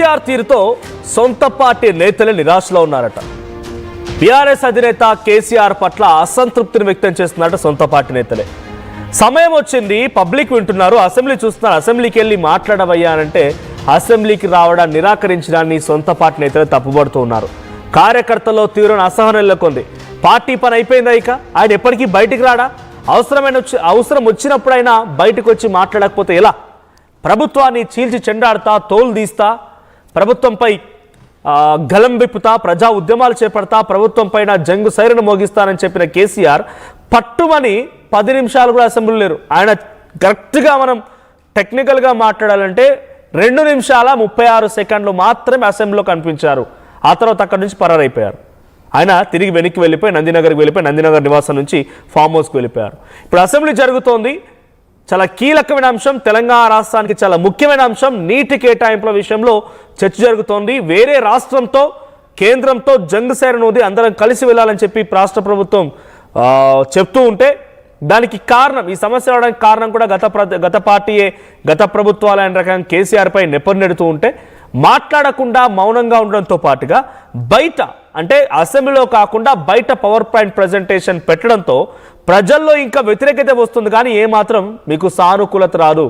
కేసీఆర్ తీరుతో సొంత పార్టీ నేతలే నిరాశలో ఉన్నారట. బీఆర్ఎస్ అధినేత కేసీఆర్ పట్ల అసంతృప్తిని వ్యక్తం చేస్తున్నారట సొంత పార్టీ నేతలే. సమయం వచ్చింది, పబ్లిక్ వింటున్నారు, అసెంబ్లీ చూస్తున్నారు, అసెంబ్లీకి వెళ్ళి మాట్లాడవయ్యానంటే అసెంబ్లీకి రావడాన్ని నిరాకరించడాన్ని సొంత పార్టీ నేతలు తప్పుపడుతూ ఉన్నారు. కార్యకర్తల్లో తీవ్రమైన అసహనం నెలకొంది. పార్టీ పని అయిపోయిందా, ఇక ఆయన ఎప్పటికీ బయటికి రాడా? అవసరం వచ్చినప్పుడైనా బయటకు వచ్చి మాట్లాడకపోతే ఎలా? ప్రభుత్వాన్ని చీల్చి చెండాడుతా, తోలు తీస్తా, ప్రభుత్వంపై గలం విప్పుతా, ప్రజా ఉద్యమాలు చేపడతా, ప్రభుత్వం పైన జంగు సైరను మోగిస్తానని చెప్పిన కేసీఆర్ పట్టుమని 10 నిమిషాలు కూడా అసెంబ్లీ లేరు. ఆయన కరెక్ట్గా మనం టెక్నికల్గా మాట్లాడాలంటే 2 నిమిషాల 36 సెకండ్లు మాత్రమే అసెంబ్లీలో కనిపించారు. ఆ తర్వాత అక్కడి నుంచి పరారైపోయారు. ఆయన తిరిగి వెనక్కి వెళ్ళిపోయి నందినగర్కి వెళ్ళిపోయి నందినగర్ నివాసం నుంచి ఫామ్ హౌస్కి వెళ్ళిపోయారు. ఇప్పుడు అసెంబ్లీ జరుగుతోంది. చాలా కీలకమైన అంశం, తెలంగాణ రాష్ట్రానికి చాలా ముఖ్యమైన అంశం. నీటి కేటాయింపుల విషయంలో చర్చ జరుగుతోంది. వేరే రాష్ట్రంతో కేంద్రంతో జంగు సైరనూది అందరం కలిసి వెళ్ళాలని చెప్పి రాష్ట్ర ప్రభుత్వం చెప్తూ ఉంటే దానికి కారణం, ఈ సమస్య రావడానికి కారణం కూడా గత పార్టీయే, గత ప్రభుత్వాలు అనే రకంగా కేసీఆర్పై నెపన్నెడుతూ ఉంటే మాట్లాడకుండా మౌనంగా ఉండడంతో పాటుగా బయట అంటే అసెంబ్లీలో కాకుండా బయట పవర్ పాయింట్ ప్రజెంటేషన్ పెట్టడంతో ప్రజల్లో ఇంకా వ్యతిరేకత వస్తుంది. కానీ ఏమాత్రం మీకు సానుకూలత రాదు.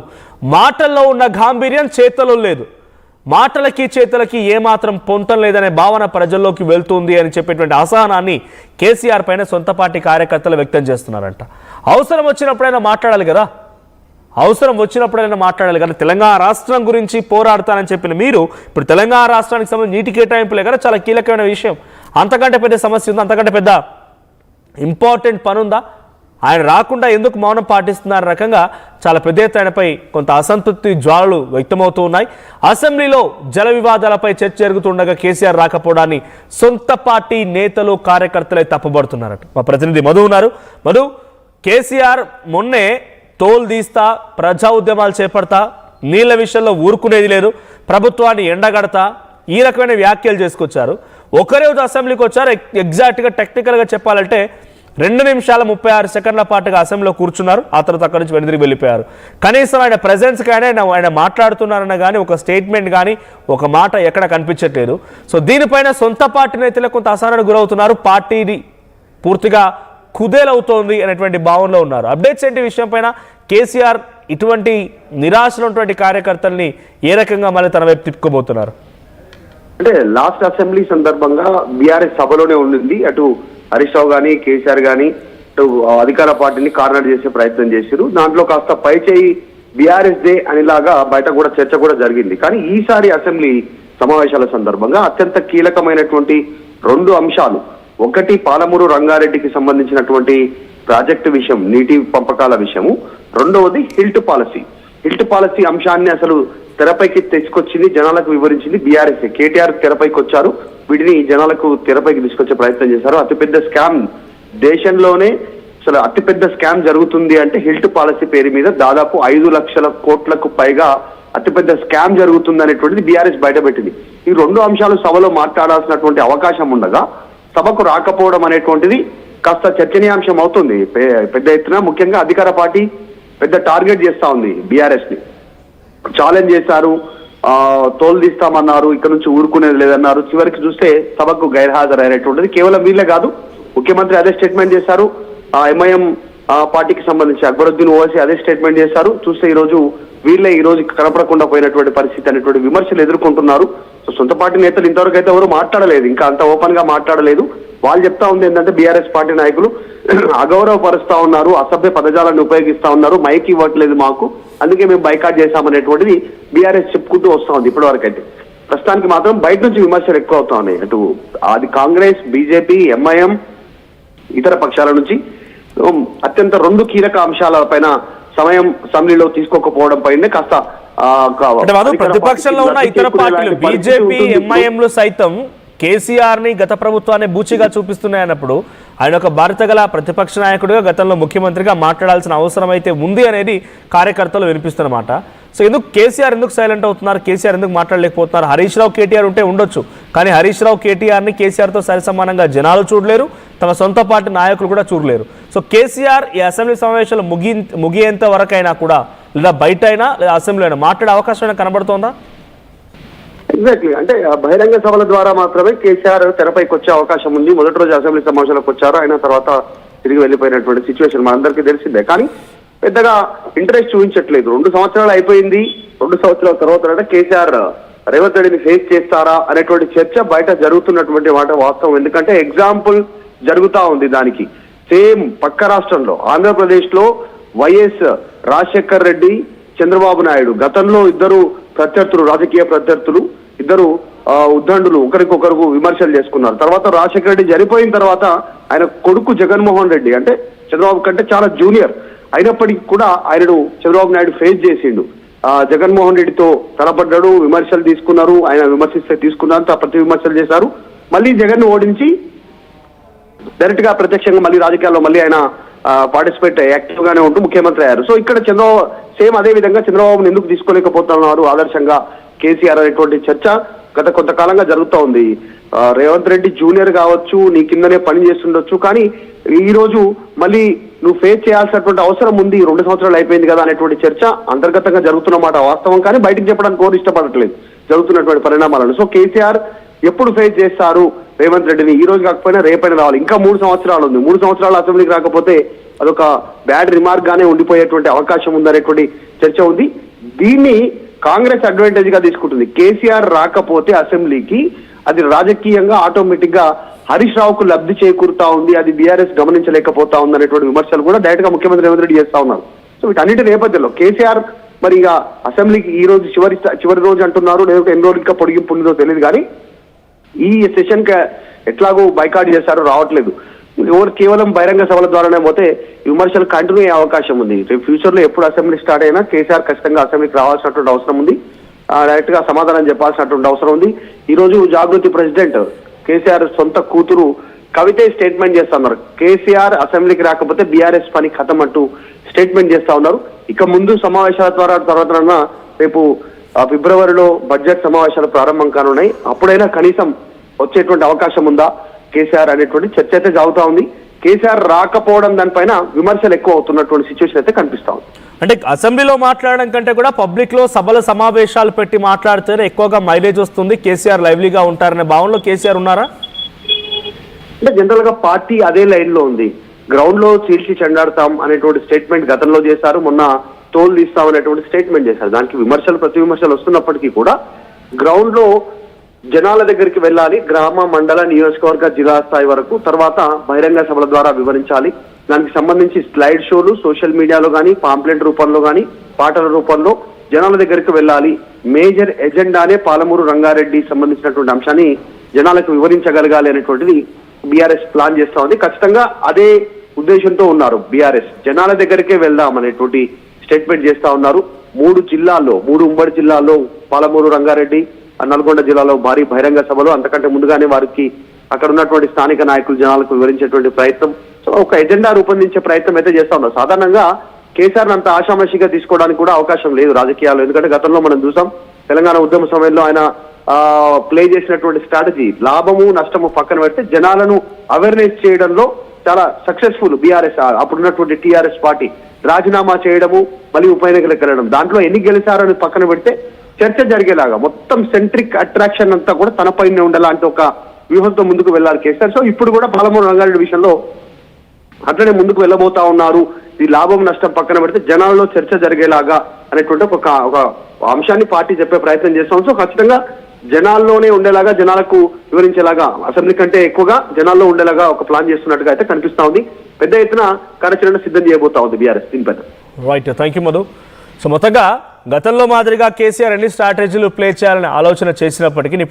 మాటల్లో ఉన్న గాంభీర్యం చేతల్లో లేదు. మాటలకి చేతలకి ఏమాత్రం పొంతం లేదనే భావన ప్రజల్లోకి వెళ్తుంది అని చెప్పేటువంటి అసహనాన్ని కేసీఆర్ పైన సొంత పార్టీ కార్యకర్తలు వ్యక్తం చేస్తున్నారంట. అవసరం వచ్చినప్పుడైనా మాట్లాడాలి కదా, అవసరం వచ్చినప్పుడైనా మాట్లాడాలి కదా. తెలంగాణ రాష్ట్రం గురించి పోరాడతానని చెప్పిన మీరు ఇప్పుడు తెలంగాణ రాష్ట్రానికి సంబంధించి నీటి కేటాయింపులే కదా చాలా కీలకమైన విషయం. అంతకంటే పెద్ద సమస్య ఉందా? అంతకంటే పెద్ద ఇంపార్టెంట్ పని ఉందా? ఆయన రాకుండా ఎందుకు మౌనం పాటిస్తున్నారు రకంగా చాలా పెద్ద ఎత్తునపై కొంత అసంతృప్తి జ్వాలలు వ్యక్తమవుతూ ఉన్నాయి. అసెంబ్లీలో జల వివాదాలపై చర్చ జరుగుతుండగా కేసీఆర్ రాకపోవడాన్ని సొంత పార్టీ నేతలు కార్యకర్తలే తప్పుపడుతున్నారట. మా ప్రతినిధి మధు ఉన్నారు. మధు, కేసీఆర్ మొన్నే తోలు తీస్తా, ప్రజా ఉద్యమాలు చేపడతా, నీళ్ల విషయంలో ఊరుకునేది లేదు, ప్రభుత్వాన్ని ఎండగడతా, ఈ రకమైన వ్యాఖ్యలు చేసుకొచ్చారు. ఒకరే అసెంబ్లీకి వచ్చారు. ఎగ్జాక్ట్గా టెక్నికల్గా చెప్పాలంటే 2 నిమిషాల 36 సెకండ్ల పాటుగా అసెంబ్లీలో కూర్చున్నారు. ఆ తర్వాత అక్కడి నుంచి వెనుదిరిగి వెళ్ళిపోయారు. కనీసం ఆయన ప్రెజెన్స్ కానీ ఆయన మాట్లాడుతున్నారన్న కానీ ఒక స్టేట్మెంట్ కానీ ఒక మాట ఎక్కడ కనిపించట్లేదు. సో దీనిపైన సొంత పార్టీ నేతలు కొంత అసహనానికి గురవుతున్నారు. పార్టీని పూర్తిగా కుదేలవుతోంది అనేటువంటి భావనలో ఉన్నారు. అప్డేట్స్ ఏంటి విషయం పైన? కేసీఆర్ ఇటువంటి నిరాశలో ఉన్నటువంటి కార్యకర్తల్ని ఏ రకంగా మళ్ళీ తన వైపు తిప్పుకోబోతున్నారు? అంటే లాస్ట్ అసెంబ్లీ సందర్భంగా బీఆర్ఎస్ సభలోనే ఉండింది. అటు హరీష్ రావు కానీ కేసీఆర్ కానీ అటు అధికార పార్టీని కార్నర్ చేసే ప్రయత్నం చేశారు. దాంట్లో కాస్త పై చేయి బీఆర్ఎస్ డే అనిలాగా బయట కూడా చర్చ కూడా జరిగింది. కానీ ఈసారి అసెంబ్లీ సమావేశాల సందర్భంగా అత్యంత కీలకమైనటువంటి 2 అంశాలు, ఒకటి పాలమూరు రంగారెడ్డికి సంబంధించినటువంటి ప్రాజెక్టు విషయం, నీటి పంపకాల విషయము, రెండవది హిల్ట్ పాలసీ అంశాన్ని అసలు తెరపైకి తెచ్చుకొచ్చింది, జనాలకు వివరించింది బీఆర్ఎస్. కేటీఆర్ తెరపైకి వచ్చారు, వీటిని జనాలకు తెరపైకి తీసుకొచ్చే ప్రయత్నం చేశారు. అతిపెద్ద స్కామ్ దేశంలోనే, అసలు అతిపెద్ద స్కామ్ జరుగుతుంది అంటే హిల్ట్ పాలసీ పేరు మీద దాదాపు 5 లక్షల కోట్లకు పైగా అతిపెద్ద స్కామ్ జరుగుతుంది అనేటువంటిది బీఆర్ఎస్ బయటపెట్టింది. ఈ 2 అంశాలు సభలో మాట్లాడాల్సినటువంటి అవకాశం ఉండగా సభకు రాకపోవడం అనేటువంటిది కాస్త చర్చనీయాంశం అవుతుంది పెద్ద ఎత్తున. ముఖ్యంగా అధికార పార్టీ పెద్ద టార్గెట్ చేస్తా ఉంది బీఆర్ఎస్ ని. ఛాలెంజ్ చేశారు, తోలు తీస్తామన్నారు, ఇక్కడ నుంచి ఊరుకునేది లేదన్నారు. చివరికి చూస్తే సభకు గైర్హాజరైనటువంటిది కేవలం వీళ్ళే కాదు, ముఖ్యమంత్రి అదే స్టేట్మెంట్ చేశారు. ఎంఐఎం పార్టీకి సంబంధించి అక్బరుద్దీన్ ఓవైసీ అదే స్టేట్మెంట్ చేశారు. చూస్తే ఈ రోజు కనపడకుండా పోయినటువంటి పరిస్థితి అనేటువంటి విమర్శలు ఎదుర్కొంటున్నారు. సొంత పార్టీ నేతలు ఇంతవరకు అయితే ఎవరు మాట్లాడలేదు, ఇంకా అంత ఓపెన్ గా మాట్లాడలేదు. వాళ్ళు చెప్తా ఉంది ఏంటంటే బీఆర్ఎస్ పార్టీ నాయకులు అగౌరవపరుస్తా ఉన్నారు, అసభ్య పదజాలాన్ని ఉపయోగిస్తా ఉన్నారు, మైక్ ఇవ్వట్లేదు మాకు, అందుకే మేము బైకాట్ చేశామనేటువంటిది బీఆర్ఎస్ చెప్పుకుంటూ వస్తా ఉంది ఇప్పటి వరకు అయితే. ప్రస్తుతానికి మాత్రం బయట నుంచి విమర్శలు ఎక్కువ అవుతా ఉన్నాయి. అటు అది కాంగ్రెస్, బీజేపీ, ఎంఐఎం, ఇతర పక్షాల నుంచి అత్యంత 2 కీలక అంశాల పైన సమయం అసెంబ్లీలో తీసుకోకపోవడం పైనే కాస్త ప్రతిపక్షంలో ఉన్న ఇతర పార్టీలు బీజేపీ, ఎంఐఎంలు సైతం కేసీఆర్ ని గత ప్రభుత్వాన్ని బూచిగా చూపిస్తున్నాయన్నప్పుడు ఆయన ఒక బాధ్యత గల ప్రతిపక్ష నాయకుడిగా గతంలో ముఖ్యమంత్రిగా మాట్లాడాల్సిన అవసరం అయితే ఉంది అనేది కార్యకర్తలు వినిపిస్తున్నమాట. సో ఎందుకు కేసీఆర్ ఎందుకు సైలెంట్ అవుతున్నారు? కేసీఆర్ ఎందుకు మాట్లాడలేకపోతున్నారు? హరీష్ రావు, కేటీఆర్ ఉంటే ఉండొచ్చు, కానీ హరీష్ రావు, కేటీఆర్ని కేసీఆర్తో సరిసమానంగా జనాలు చూడలేరు, తమ సొంత పార్టీ నాయకులు కూడా చూడలేరు. సో కేసీఆర్ ఈ అసెంబ్లీ సమావేశాలు ముగియేంత వరకైనా కూడా లేదా బయట అయినా లేదా అసెంబ్లీ అయినా మాట్లాడే అవకాశం కనబడుతోందా? ఎగ్జాక్ట్లీ. అంటే ఆ బహిరంగ సభల ద్వారా మాత్రమే కేసీఆర్ తెరపైకి వచ్చే అవకాశం ఉంది. మొదటి రోజు అసెంబ్లీ సమావేశాలకు వచ్చారు, ఆయన తర్వాత తిరిగి వెళ్ళిపోయినటువంటి సిచ్యువేషన్ మనందరికీ తెలిసిందే. కానీ పెద్దగా ఇంట్రెస్ట్ చూపించట్లేదు. 2 సంవత్సరాలు అయిపోయింది, 2 సంవత్సరాల తర్వాత కేసీఆర్ రేవంత్ రెడ్డిని ఫేస్ చేస్తారా అనేటువంటి చర్చ బయట జరుగుతున్నటువంటి మాట వాస్తవం. ఎందుకంటే ఎగ్జాంపుల్ జరుగుతా ఉంది దానికి. సేమ్ పక్క రాష్ట్రంలో ఆంధ్రప్రదేశ్ లో వైఎస్ రాజశేఖర్ రెడ్డి, చంద్రబాబు నాయుడు గతంలో ఇద్దరు ప్రత్యర్థులు, రాజకీయ ప్రత్యర్థులు ఇద్దరు ఉద్దండులు ఒకరికొకరు విమర్శలు చేసుకున్నారు. తర్వాత రాజశేఖర రెడ్డి చనిపోయిన తర్వాత ఆయన కొడుకు జగన్మోహన్ రెడ్డి, అంటే చంద్రబాబు కంటే చాలా జూనియర్ అయినప్పటికీ కూడా ఆయనను చంద్రబాబు నాయుడు ఫేస్ చేసిండు. జగన్మోహన్ రెడ్డితో తలపడ్డాడు, విమర్శలు తీసుకున్నారు, ఆయన విమర్శిస్తే తీసుకున్నారు, ప్రతి విమర్శలు చేశారు. మళ్ళీ జగన్ ఓడించి డైరెక్ట్ గా ప్రత్యక్షంగా మళ్ళీ రాజకీయాల్లో మళ్ళీ ఆయన పార్టిసిపేట్ యాక్టివ్ గానే ఉంటూ ముఖ్యమంత్రి అయ్యారు. సో ఇక్కడ చంద్రబాబు సేమ్ అదే విధంగా చంద్రబాబును ఎందుకు తీసుకోలేకపోతున్నారు ఆదర్శంగా కేసీఆర్ అనేటువంటి చర్చ గత కొంతకాలంగా జరుగుతూ ఉంది. రేవంత్ రెడ్డి జూనియర్ కావచ్చు, నీ కిందనే పని చేస్తుండొచ్చు, కానీ ఈ రోజు మళ్ళీ నువ్వు ఫేస్ చేయాల్సినటువంటి అవసరం ఉంది, 2 సంవత్సరాలు అయిపోయింది కదా అనేటువంటి చర్చ అంతర్గతంగా జరుగుతున్నమాట వాస్తవం. కానీ బయటకు చెప్పడానికి కోరు ఇష్టపడట్లేదు జరుగుతున్నటువంటి పరిణామాలను. సో కేసీఆర్ ఎప్పుడు ఫేస్ చేస్తారు రేవంత్ రెడ్డిని? ఈ రోజు కాకపోయినా రేపైనా రావాలి. ఇంకా 3 సంవత్సరాలు ఉంది. 3 సంవత్సరాలు అసెంబ్లీకి రాకపోతే అదొక బ్యాడ్ రిమార్క్ గానే ఉండిపోయేటువంటి అవకాశం ఉందనేటువంటి చర్చ ఉంది. దీన్ని కాంగ్రెస్ అడ్వాంటేజ్ గా తీసుకుంటుంది. కేసీఆర్ రాకపోతే అసెంబ్లీకి అది రాజకీయంగా ఆటోమేటిక్ గా హరీష్ రావుకు లబ్ధి చేకూరుతా ఉంది, అది బీఆర్ఎస్ గమనించలేకపోతా ఉంది అనేటువంటి విమర్శలు కూడా డైరెక్ట్ గా ముఖ్యమంత్రి రేవంత్ రెడ్డి చేస్తా ఉన్నారు. సో వీటన్నిటి నేపథ్యంలో కేసీఆర్ మరి ఇక అసెంబ్లీకి ఈ రోజు చివరి రోజు అంటున్నారు, లేదంటే ఎన్ని రోజులు ఇంకా పొడిగింపు ఉందో తెలియదు. కానీ ఈ సెషన్ కి ఎట్లాగో బైకాట్ చేశారో రావట్లేదు. ఎవరు కేవలం బహిరంగ సభల ద్వారానే పోతే విమర్శలు కంటిన్యూ అయ్యే అవకాశం ఉంది. రేపు ఫ్యూచర్ లో ఎప్పుడు అసెంబ్లీ స్టార్ట్ అయినా కేసీఆర్ ఖచ్చితంగా అసెంబ్లీకి రావాల్సినటువంటి అవసరం ఉంది, డైరెక్ట్ గా సమాధానం చెప్పాల్సినటువంటి అవసరం ఉంది. ఈ రోజు జాగృతి ప్రెసిడెంట్ కేసీఆర్ సొంత కూతురు కవితే స్టేట్మెంట్ చేస్తా ఉన్నారు. కేసీఆర్ అసెంబ్లీకి రాకపోతే బీఆర్ఎస్ పని ఖతం అంటూ స్టేట్మెంట్ చేస్తా ఉన్నారు. ఇక ముందు సమావేశాల ద్వారా తర్వాత రేపు ఫిబ్రవరిలో బడ్జెట్ సమావేశాలు ప్రారంభం కానున్నాయి. అప్పుడైనా కనీసం వచ్చేటువంటి అవకాశం ఉందా కేసీఆర్ అనేటువంటి చర్చ అయితే సాగుతా ఉంది. కేసీఆర్ రాకపోవడం దానిపైన విమర్శలు ఎక్కువ అవుతున్నటువంటి సిచ్యువేషన్ అయితే కనిపిస్తా ఉంది. అంటే అసెంబ్లీలో మాట్లాడడం కంటే కూడా పబ్లిక్ లో సభల సమావేశాలు పెట్టి మాట్లాడితేనే ఎక్కువగా మైలేజ్ వస్తుంది, కేసీఆర్ లైవ్లీగా ఉంటారనే భావనలో కేసీఆర్ ఉన్నారా? అంటే జనరల్ గా పార్టీ అదే లైన్ లో ఉంది. గ్రౌండ్ లో చీల్చి చెండాడతాం అనేటువంటి స్టేట్మెంట్ గతంలో చేశారు, మొన్న తోలు తీస్తాం అనేటువంటి స్టేట్మెంట్ చేశారు. దానికి విమర్శలు ప్రతి విమర్శలు వస్తున్నప్పటికీ కూడా గ్రౌండ్ లో జనాల దగ్గరికి వెళ్ళాలి, గ్రామ మండల నియోజకవర్గ జిల్లా స్థాయి వరకు, తర్వాత బహిరంగ సభల ద్వారా వివరించాలి. దానికి సంబంధించి స్లైడ్ షోలు సోషల్ మీడియాలో కానీ, పాంప్లెంట్ రూపంలో కానీ, పాటల రూపంలో జనాల దగ్గరికి వెళ్ళాలి. మేజర్ ఎజెండానే పాలమూరు రంగారెడ్డి సంబంధించినటువంటి అంశాన్ని జనాలకు వివరించగలగాలి అనేటువంటిది బీఆర్ఎస్ ప్లాన్ చేస్తా ఉంది. ఖచ్చితంగా అదే ఉద్దేశంతో ఉన్నారు బీఆర్ఎస్. జనాల దగ్గరికే వెళ్దాం అనేటువంటి స్టేట్మెంట్ చేస్తా ఉన్నారు. 3 ఉమ్మడి జిల్లాల్లో పాలమూరు రంగారెడ్డి, నల్గొండ జిల్లాలో భారీ బహిరంగ సభలు, అంతకంటే ముందుగానే వారికి అక్కడ ఉన్నటువంటి స్థానిక నాయకులు జనాలకు వివరించేటువంటి ప్రయత్నం, సో ఒక ఎజెండా రూపొందించే ప్రయత్నం అయితే చేస్తా ఉన్నారు. సాధారణంగా కేసీఆర్ అంత ఆషామాషిగా తీసుకోవడానికి కూడా అవకాశం లేదు రాజకీయాల్లో. ఎందుకంటే గతంలో మనం చూసాం తెలంగాణ ఉద్యమ సమయంలో ఆయన ప్లే చేసినటువంటి స్ట్రాటజీ లాభము నష్టము పక్కన పెడితే జనాలను అవేర్నెస్ చేయడంలో చాలా సక్సెస్ఫుల్ బీఆర్ఎస్. అప్పుడున్నటువంటి టీఆర్ఎస్ పార్టీ రాజీనామా చేయడము, మళ్ళీ ఉప ఎన్నికలకు వెళ్ళడం, దాంట్లో ఎన్ని గెలిచారని పక్కన పెడితే చర్చ జరిగేలాగా మొత్తం సెంట్రిక్ అట్రాక్షన్ అంతా కూడా తనపైనే ఉండాలంటే ఒక వ్యూహంతో ముందుకు వెళ్ళాలి కేసీఆర్. సో ఇప్పుడు కూడా పాలమూరు రంగారెడ్డి విషయంలో అట్లనే ముందుకు వెళ్ళబోతా ఉన్నారు. ఈ లాభం నష్టం పక్కన పెడితే జనాల్లో చర్చ జరిగేలాగా అనేటువంటి ఒక అంశాన్ని పార్టీ చెప్పే ప్రయత్నం చేస్తాం. సో ఖచ్చితంగా జనాల్లోనే ఉండేలాగా, జనాలకు వివరించేలాగా, అసెంబ్లీ కంటే ఎక్కువగా జనాల్లో ఉండేలాగా ఒక ప్లాన్ చేస్తున్నట్టుగా అయితే కనిపిస్తా ఉంది. పెద్ద ఎత్తున కార్యాచరణ సిద్ధం చేయబోతా ఉంది బీఆర్ఎస్ దీనిపైన. Right, thank you Madhu. So మొత్తంగా గతంలో మాదిరిగా కేసీఆర్ ఎన్ని స్ట్రాటజీలు ప్లే చేయాలని ఆలోచన చేసినప్పటికీ